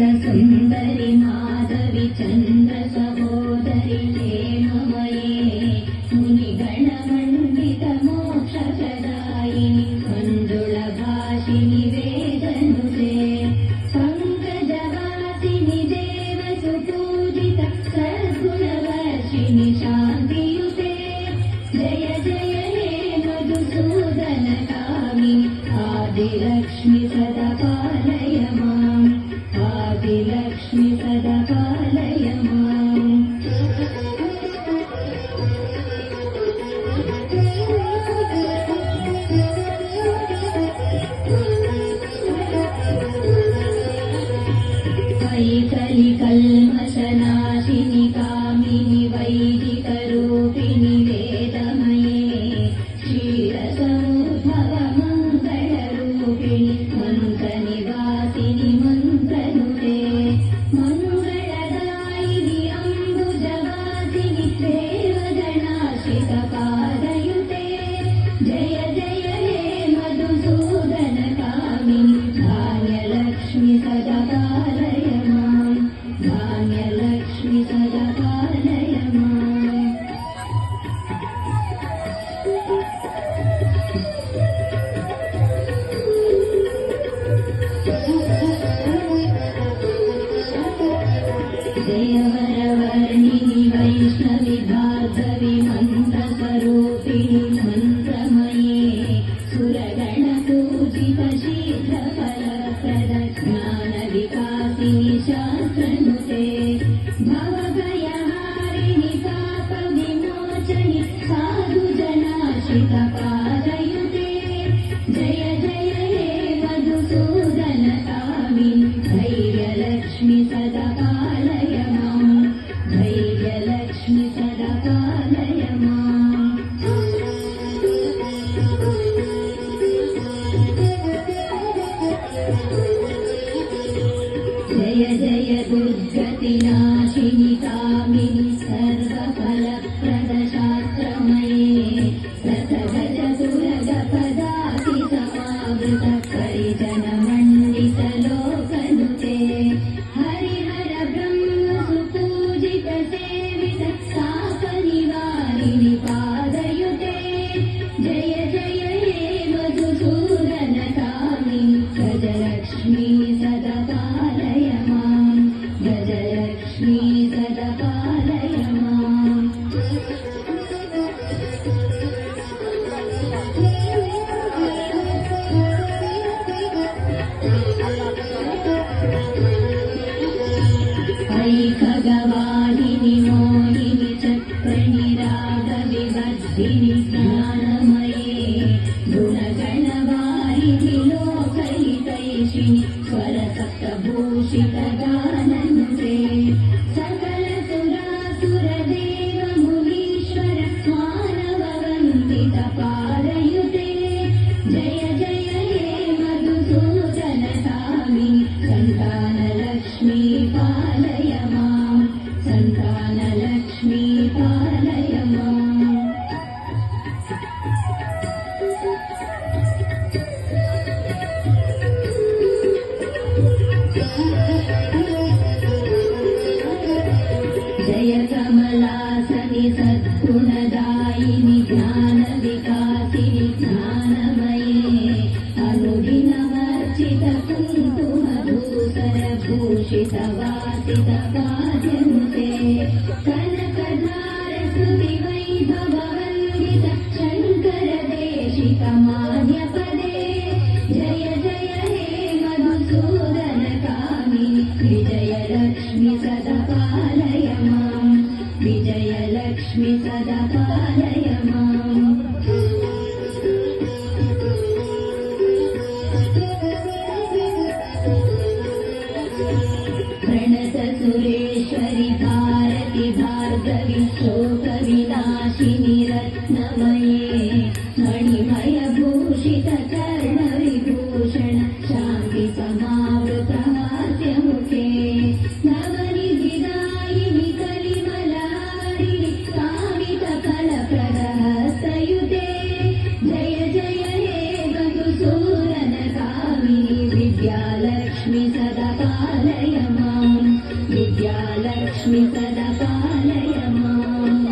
सुन्दरि माधवि चन्द्र सहोदरि हेममये मुनिगणमण्डित मोक्षप्रदायिनि मञ्जुळभाषिनि वेदनुते पङ्कजवासिनि देवसुपूजित सद्गुणवर्षिणि शान्तियुते जय जय हे मधुसूदनकामिनि आदिलक्ष्मि सदा पालय माम् आदिलक्ष्मि सदा पालय माम् कलिकल्मषनाशिनि कामिनि वैदिकरूपिणि वेदमये क्षीरसमुद्भव मङ्गलरूपिणि मन्त्रनिवासिनि मन्त्रनुते मङ्गलदायिनि अम्बुजवासिनि देवगणाश्रितपादयुते जय जय हे मधुसूदनकामिनि धान्यलक्ष्मि सदा पालय माम् धान्यलक्ष्मि सदा पालय माम् जयवरवर्णिनि वैष्णवि भार्गवि मन्त्रस्वरूपिणि मन्त्रमये सुरगणपूजित शीघ्रफलप्रद ज्ञानविकासिनि शास्त्रनुते भवभयहारिणि पापविमोचनि साधुजनाश्रितपादयुते जय जय हे मधुसूदनकामिनि धैर्यलक्ष्मि सदा पालय माम् धैर्यलक्ष्मि सदा पालय माम् जय जय दुर्गतिनाशिनि कामिनि सर्वफलप्रदशास्त्रमये रसगजसुरगपदाति समावृत परिजनमण्डित लोकनुते हरिहर ब्रह्म सुपूजित सेवित तापनिवारिणि पादयुते जय जय हे मधुसूदनकामिनि गजलक्ष्मी सदा पालय माम् गजलक्ष्मी सदा पालय माम् ऐखगवाहिनि मोहिनि चक्रणि रागविवर्धिनि ज्ञानमये गुणगणवारिणि लोकहितैषिणि स्वरसप्तभूषित गाननुते सकल सुरासुरदेव मुनीश्वर मानववन्दित पादयुते जय जय हे मधुसूदनकामिनि सन्तानलक्ष्मी पालय माम् सन्तानलक्ष्मी पालय माम् जय कमलासनि सद्गुणदायिनि ज्ञानविकासिनि ज्ञानमये अनुदिनमर्चित कुङ्कुमधूसरभूषित वासित पाद्यनुते कनकधारसुविवैभववन्दित शङ्करदेशिक मान्यपदे जय जय हे मधुसूदनकामिनि विजयलक्ष्मि सदा पालय माम् विजयलक्ष्मि सदा पालय माम् प्रणत सुरेश्वरि भारति भार्गवि शोकविनाशिनि रत्नमये मणिमयभूषित कर्णविभूषण शान्ति समावृत हास्यमुखे नवनिधिदायिनि कलिमलहारिणि कामित फलप्रदहस्तयुते जय जय हे मधुसूदनकामिनि विद्यालक्ष्मि सदा पालय महालक्ष्मी सदा पालय माम्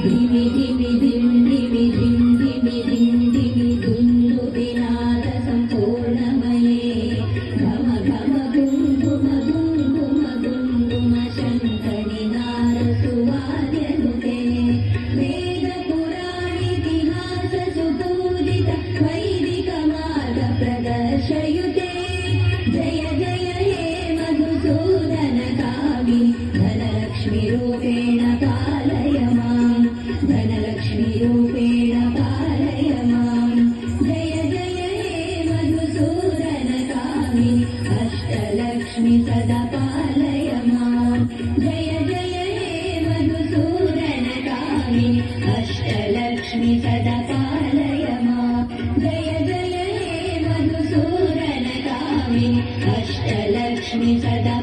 धिमि धिमि धिं धिमि धिं धिमि धिं धिमि धुन्दुभिनाद सम्पूर्णमये घम घम गुङ्गुम गुङ्गुम गुङ्गुम शङ्खनिनाद सुवाद्यनुते वेदपुराणितिहास सुपूजित वैदिक मार्ग प्रदर्शयुते जय जय हे मधुसूदन कामिनि धनलक्ष्मी रूपेण पालय माम् धनलक्ष्मी रूपेण पालय माम् जय जय हे मधुसूदन कामिनि अष्टलक्ष्मी सदा पालय माम् जय जय हे मधुसूदन कामिनि अष्टलक्ष्मी सदा पालय माम् जय जय हे मधुसूदन कामिनि अष्टलक्ष्मी सदा